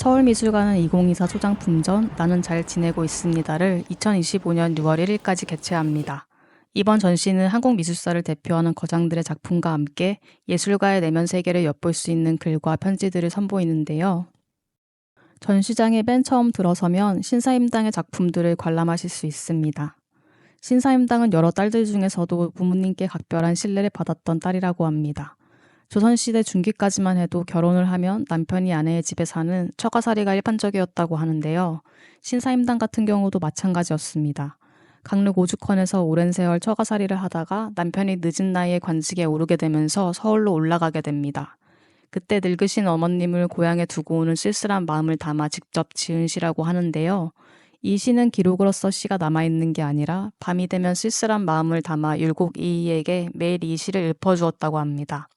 서울미술관은 2024 소장품전 나는 잘 지내고 있습니다를 2025년 6월 1일까지 개최합니다. 이번 전시는 한국 미술사를 대표하는 거장들의 작품과 함께 예술가의 내면 세계를 엿볼 수 있는 글과 편지들을 선보이는데요. 전시장에 맨 처음 들어서면 신사임당의 작품들을 관람하실 수 있습니다. 신사임당은 여러 딸들 중에서도 부모님께 각별한 신뢰를 받았던 딸이라고 합니다. 조선시대 중기까지만 해도 결혼을 하면 남편이 아내의 집에 사는 처가살이가 일반적이었다고 하는데요. 신사임당 같은 경우도 마찬가지였습니다. 강릉 오죽헌에서 오랜 세월 처가살이를 하다가 남편이 늦은 나이에 관직에 오르게 되면서 서울로 올라가게 됩니다. 그때 늙으신 어머님을 고향에 두고 오는 쓸쓸한 마음을 담아 직접 지은 시라고 하는데요. 이 시는 기록으로서 시가 남아있는 게 아니라 밤이 되면 쓸쓸한 마음을 담아 율곡이이에게 매일 이 시를 읊어주었다고 합니다.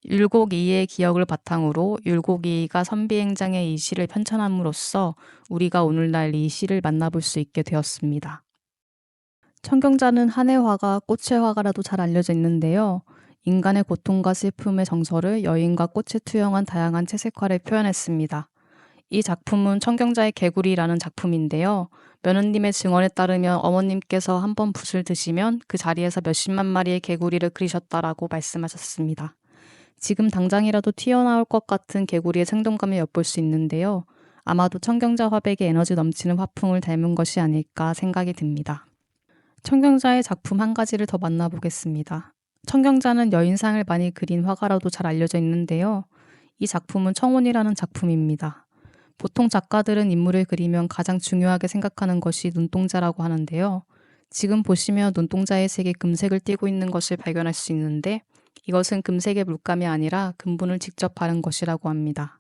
율곡이이의 기억을 바탕으로 율곡이이가 선비행장의 이 시를 편찬함으로써 우리가 오늘날 이 시를 만나볼 수 있게 되었습니다. 청경자는 한의 화가, 꽃의 화가라도 잘 알려져 있는데요. 인간의 고통과 슬픔의 정서를 여인과 꽃에 투영한 다양한 채색화를 표현했습니다. 이 작품은 청경자의 개구리라는 작품인데요. 며느님의 증언에 따르면 어머님께서 한번 붓을 드시면 그 자리에서 몇십만 마리의 개구리를 그리셨다라고 말씀하셨습니다. 지금 당장이라도 튀어나올 것 같은 개구리의 생동감을 엿볼 수 있는데요. 아마도 청경자 화백의 에너지 넘치는 화풍을 닮은 것이 아닐까 생각이 듭니다. 청경자의 작품 한 가지를 더 만나보겠습니다. 청경자는 여인상을 많이 그린 화가라도 잘 알려져 있는데요. 이 작품은 청혼이라는 작품입니다. 보통 작가들은 인물을 그리면 가장 중요하게 생각하는 것이 눈동자라고 하는데요. 지금 보시면 눈동자의 색이 금색을 띠고 있는 것을 발견할 수 있는데 이것은 금색의 물감이 아니라 금분을 직접 바른 것이라고 합니다.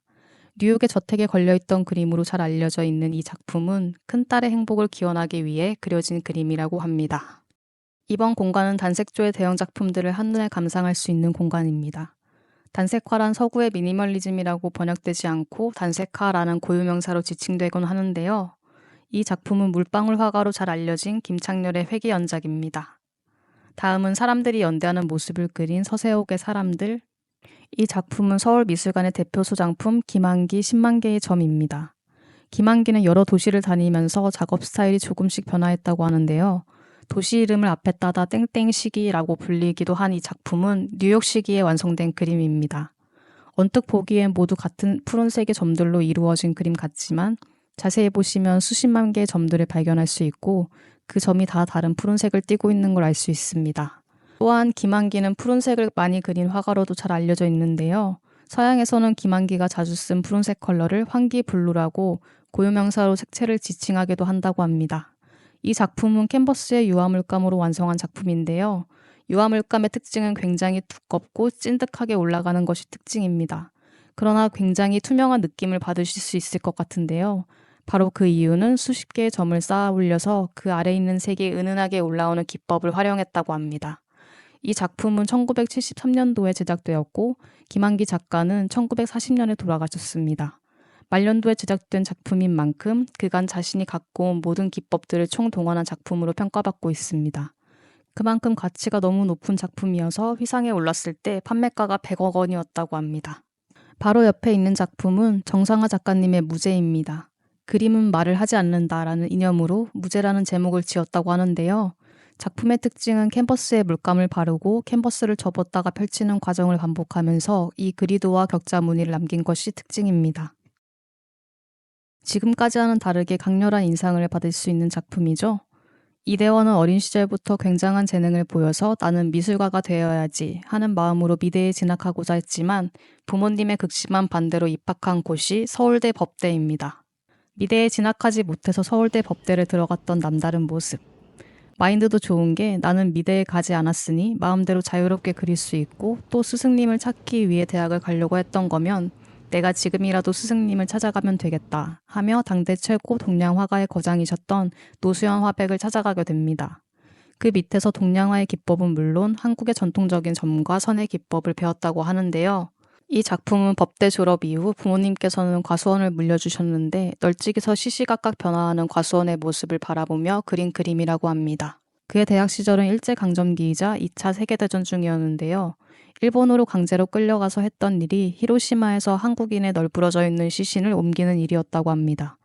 뉴욕의 저택에 걸려있던 그림으로 잘 알려져 있는 이 작품은 큰딸의 행복을 기원하기 위해 그려진 그림이라고 합니다. 이번 공간은 단색조의 대형 작품들을 한눈에 감상할 수 있는 공간입니다. 단색화란 서구의 미니멀리즘이라고 번역되지 않고 단색화라는 고유명사로 지칭되곤 하는데요. 이 작품은 물방울 화가로 잘 알려진 김창렬의 회기연작입니다. 다음은 사람들이 연대하는 모습을 그린 서세옥의 사람들. 이 작품은 서울미술관의 대표 소장품 김한기 10만 개의 점입니다. 김한기는 여러 도시를 다니면서 작업 스타일이 조금씩 변화했다고 하는데요. 도시 이름을 앞에 따다 땡땡시기라고 불리기도 한 이 작품은 뉴욕 시기에 완성된 그림입니다. 언뜻 보기엔 모두 같은 푸른색의 점들로 이루어진 그림 같지만 자세히 보시면 수십만 개의 점들을 발견할 수 있고 그 점이 다 다른 푸른색을 띠고 있는 걸 알 수 있습니다. 또한 김한기는 푸른색을 많이 그린 화가로도 잘 알려져 있는데요. 서양에서는 김한기가 자주 쓴 푸른색 컬러를 환기블루라고 고유명사로 색채를 지칭하기도 한다고 합니다. 이 작품은 캔버스의 유화물감으로 완성한 작품인데요. 유화물감의 특징은 굉장히 두껍고 찐득하게 올라가는 것이 특징입니다. 그러나 굉장히 투명한 느낌을 받으실 수 있을 것 같은데요. 바로 그 이유는 수십 개의 점을 쌓아 올려서 그 아래 있는 색이 은은하게 올라오는 기법을 활용했다고 합니다. 이 작품은 1973년도에 제작되었고 김한기 작가는 1940년에 돌아가셨습니다. 말년도에 제작된 작품인 만큼 그간 자신이 갖고 온 모든 기법들을 총동원한 작품으로 평가받고 있습니다. 그만큼 가치가 너무 높은 작품이어서 휘상에 올랐을 때 판매가가 100억 원이었다고 합니다. 바로 옆에 있는 작품은 정상화 작가님의 무제입니다. 그림은 말을 하지 않는다라는 이념으로 무제라는 제목을 지었다고 하는데요. 작품의 특징은 캔버스에 물감을 바르고 캔버스를 접었다가 펼치는 과정을 반복하면서 이 그리드와 격자 무늬를 남긴 것이 특징입니다. 지금까지와는 다르게 강렬한 인상을 받을 수 있는 작품이죠. 이대원은 어린 시절부터 굉장한 재능을 보여서 나는 미술가가 되어야지 하는 마음으로 미대에 진학하고자 했지만 부모님의 극심한 반대로 입학한 곳이 서울대 법대입니다. 미대에 진학하지 못해서 서울대 법대를 들어갔던 남다른 모습. 마인드도 좋은 게 나는 미대에 가지 않았으니 마음대로 자유롭게 그릴 수 있고 또 스승님을 찾기 위해 대학을 가려고 했던 거면 내가 지금이라도 스승님을 찾아가면 되겠다 하며 당대 최고 동양 화가의 거장이셨던 노수현 화백을 찾아가게 됩니다. 그 밑에서 동양화의 기법은 물론 한국의 전통적인 점과 선의 기법을 배웠다고 하는데요. 이 작품은 법대 졸업 이후 부모님께서는 과수원을 물려주셨는데 널찍이서 시시각각 변화하는 과수원의 모습을 바라보며 그린 그림이라고 합니다. 그의 대학 시절은 일제강점기이자 2차 세계대전 중이었는데요. 일본으로 강제로 끌려가서 했던 일이 히로시마에서 한국인의 널브러져 있는 시신을 옮기는 일이었다고 합니다.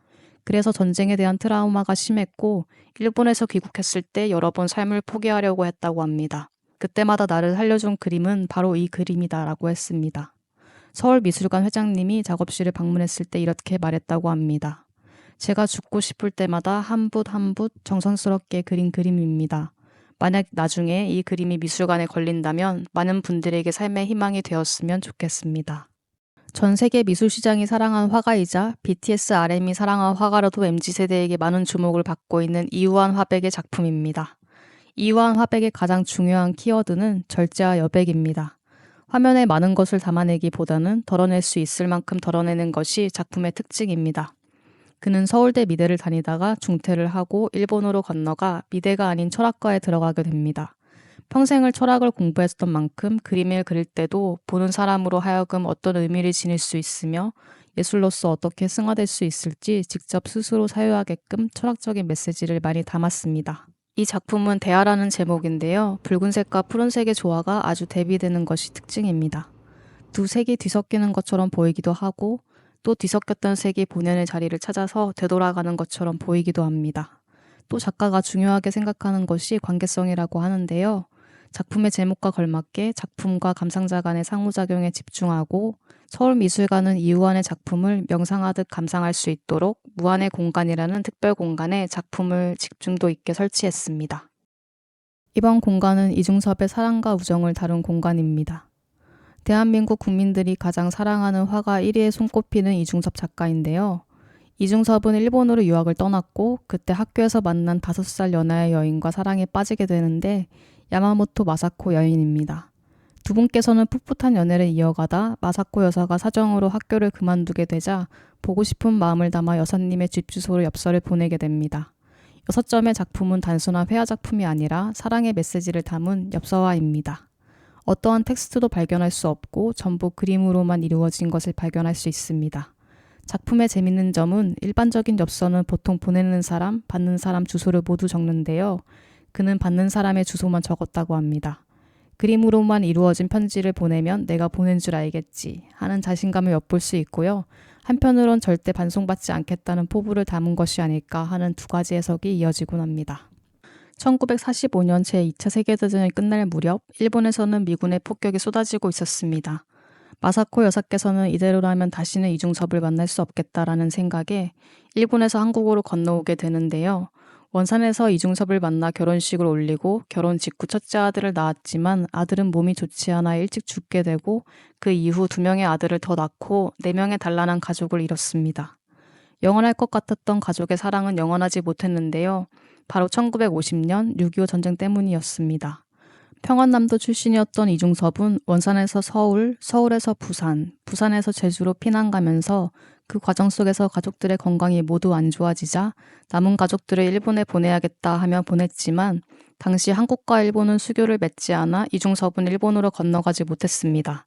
그래서 전쟁에 대한 트라우마가 심했고 일본에서 귀국했을 때 여러 번 삶을 포기하려고 했다고 합니다. 그때마다 나를 살려준 그림은 바로 이 그림이다라고 했습니다. 서울미술관 회장님이 작업실을 방문했을 때 이렇게 말했다고 합니다. 제가 죽고 싶을 때마다 한 붓 한 붓 정성스럽게 그린 그림입니다. 만약 나중에 이 그림이 미술관에 걸린다면 많은 분들에게 삶의 희망이 되었으면 좋겠습니다. 전 세계 미술시장이 사랑한 화가이자 BTS RM이 사랑한 화가로도 MZ세대에게 많은 주목을 받고 있는 이우환 화백의 작품입니다. 이우환 화백의 가장 중요한 키워드는 절제와 여백입니다. 화면에 많은 것을 담아내기보다는 덜어낼 수 있을 만큼 덜어내는 것이 작품의 특징입니다. 그는 서울대 미대를 다니다가 중퇴를 하고 일본으로 건너가 미대가 아닌 철학과에 들어가게 됩니다. 평생을 철학을 공부했던 만큼 그림을 그릴 때도 보는 사람으로 하여금 어떤 의미를 지닐 수 있으며 예술로서 어떻게 승화될 수 있을지 직접 스스로 사유하게끔 철학적인 메시지를 많이 담았습니다. 이 작품은 대화라는 제목인데요. 붉은색과 푸른색의 조화가 아주 대비되는 것이 특징입니다. 두 색이 뒤섞이는 것처럼 보이기도 하고 또 뒤섞였던 색이 본연의 자리를 찾아서 되돌아가는 것처럼 보이기도 합니다. 또 작가가 중요하게 생각하는 것이 관계성이라고 하는데요. 작품의 제목과 걸맞게 작품과 감상자 간의 상호작용에 집중하고 서울미술관은 이우환의 작품을 명상하듯 감상할 수 있도록 무한의 공간이라는 특별 공간에 작품을 집중도 있게 설치했습니다. 이번 공간은 이중섭의 사랑과 우정을 다룬 공간입니다. 대한민국 국민들이 가장 사랑하는 화가 1위에 손꼽히는 이중섭 작가인데요. 이중섭은 일본으로 유학을 떠났고 그때 학교에서 만난 5살 연하의 여인과 사랑에 빠지게 되는데 야마모토 마사코 여인입니다. 두 분께서는 풋풋한 연애를 이어가다 마사코 여사가 사정으로 학교를 그만두게 되자 보고 싶은 마음을 담아 여사님의 집 주소로 엽서를 보내게 됩니다. 6점의 작품은 단순한 회화 작품이 아니라 사랑의 메시지를 담은 엽서화입니다. 어떠한 텍스트도 발견할 수 없고 전부 그림으로만 이루어진 것을 발견할 수 있습니다. 작품의 재밌는 점은 일반적인 엽서는 보통 보내는 사람, 받는 사람 주소를 모두 적는데요. 그는 받는 사람의 주소만 적었다고 합니다. 그림으로만 이루어진 편지를 보내면 내가 보낸 줄 알겠지 하는 자신감을 엿볼 수 있고요. 한편으론 절대 반송받지 않겠다는 포부를 담은 것이 아닐까 하는 두 가지 해석이 이어지곤 합니다. 1945년 제2차 세계대전이 끝날 무렵 일본에서는 미군의 폭격이 쏟아지고 있었습니다. 마사코 여사께서는 이대로라면 다시는 이중섭을 만날 수 없겠다라는 생각에 일본에서 한국으로 건너오게 되는데요. 원산에서 이중섭을 만나 결혼식을 올리고 결혼 직후 첫째 아들을 낳았지만 아들은 몸이 좋지 않아 일찍 죽게 되고 그 이후 2명의 아들을 더 낳고 4명의 단란한 가족을 이뤘습니다. 영원할 것 같았던 가족의 사랑은 영원하지 못했는데요. 바로 1950년 6.25 전쟁 때문이었습니다. 평안남도 출신이었던 이중섭은 원산에서 서울, 서울에서 부산, 부산에서 제주로 피난 가면서 그 과정 속에서 가족들의 건강이 모두 안 좋아지자 남은 가족들을 일본에 보내야겠다 하며 보냈지만 당시 한국과 일본은 수교를 맺지 않아 이중섭은 일본으로 건너가지 못했습니다.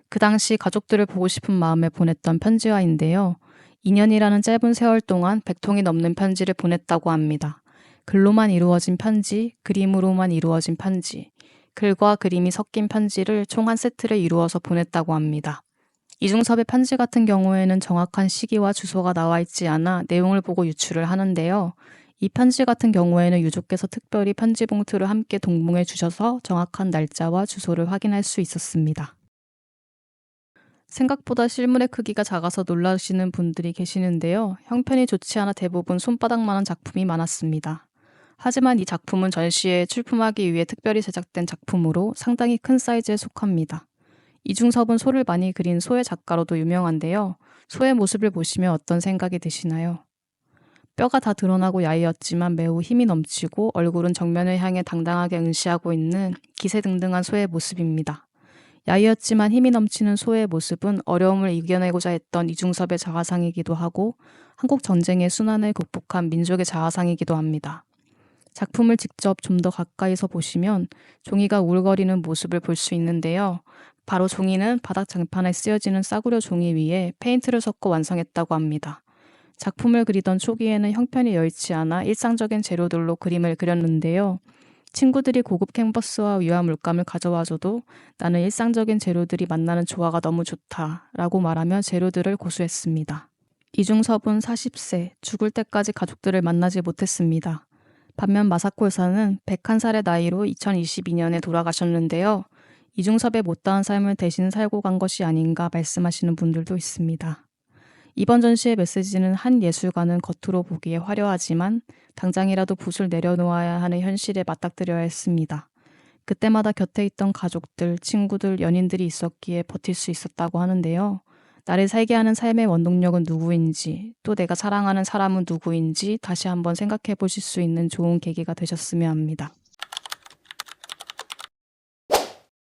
그 당시 가족들을 보고 싶은 마음에 보냈던 편지화인데요. 2년이라는 짧은 세월 동안 100통이 넘는 편지를 보냈다고 합니다. 글로만 이루어진 편지, 그림으로만 이루어진 편지, 글과 그림이 섞인 편지를 총 한 세트를 이루어서 보냈다고 합니다. 이중섭의 편지 같은 경우에는 정확한 시기와 주소가 나와 있지 않아 내용을 보고 유추를 하는데요. 이 편지 같은 경우에는 유족께서 특별히 편지 봉투를 함께 동봉해 주셔서 정확한 날짜와 주소를 확인할 수 있었습니다. 생각보다 실물의 크기가 작아서 놀라시는 분들이 계시는데요. 형편이 좋지 않아 대부분 손바닥만한 작품이 많았습니다. 하지만 이 작품은 전시회에 출품하기 위해 특별히 제작된 작품으로 상당히 큰 사이즈에 속합니다. 이중섭은 소를 많이 그린 소의 작가로도 유명한데요. 소의 모습을 보시면 어떤 생각이 드시나요? 뼈가 다 드러나고 야이었지만 매우 힘이 넘치고 얼굴은 정면을 향해 당당하게 응시하고 있는 기세등등한 소의 모습입니다. 야이었지만 힘이 넘치는 소의 모습은 어려움을 이겨내고자 했던 이중섭의 자화상이기도 하고 한국 전쟁의 순환을 극복한 민족의 자화상이기도 합니다. 작품을 직접 좀 더 가까이서 보시면 종이가 우글거리는 모습을 볼 수 있는데요. 바로 종이는 바닥 장판에 쓰여지는 싸구려 종이 위에 페인트를 섞어 완성했다고 합니다. 작품을 그리던 초기에는 형편이 여의치 않아 일상적인 재료들로 그림을 그렸는데요. 친구들이 고급 캔버스와 위화 물감을 가져와줘도 나는 일상적인 재료들이 만나는 조화가 너무 좋다라고 말하며 재료들을 고수했습니다. 이중섭은 40세, 죽을 때까지 가족들을 만나지 못했습니다. 반면 마사코 여사는 101살의 나이로 2022년에 돌아가셨는데요. 이중섭의 못다한 삶을 대신 살고 간 것이 아닌가 말씀하시는 분들도 있습니다. 이번 전시의 메시지는 한 예술가는 겉으로 보기에 화려하지만 당장이라도 붓을 내려놓아야 하는 현실에 맞닥뜨려야 했습니다. 그때마다 곁에 있던 가족들, 친구들, 연인들이 있었기에 버틸 수 있었다고 하는데요. 나를 살게 하는 삶의 원동력은 누구인지, 또 내가 사랑하는 사람은 누구인지 다시 한번 생각해 보실 수 있는 좋은 계기가 되셨으면 합니다.